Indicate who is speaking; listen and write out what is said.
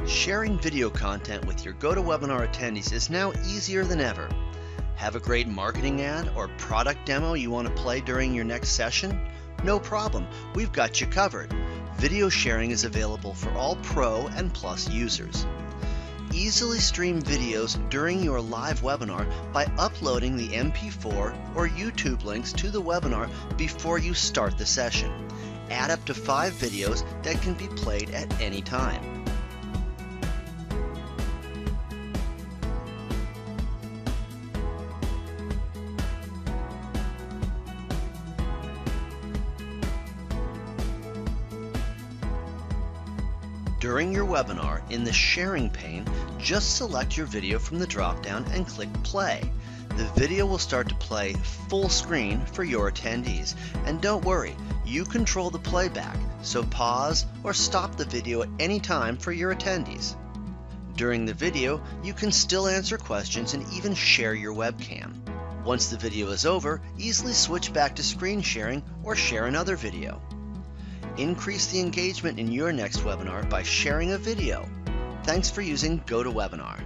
Speaker 1: Sharing video content with your GoToWebinar attendees is now easier than ever. Have a great marketing ad or product demo you want to play during your next session? No problem, we've got you covered. Video sharing is available for all Pro and Plus users. Easily stream videos during your live webinar by uploading the MP4 or YouTube links to the webinar before you start the session. Add up to 5 videos that can be played at any time. During your webinar, in the sharing pane, just select your video from the drop-down and click play. The video will start to play full screen for your attendees. And don't worry, you control the playback, so pause or stop the video at any time for your attendees. During the video, you can still answer questions and even share your webcam. Once the video is over, easily switch back to screen sharing or share another video. Increase the engagement in your next webinar by sharing a video. Thanks for using GoToWebinar.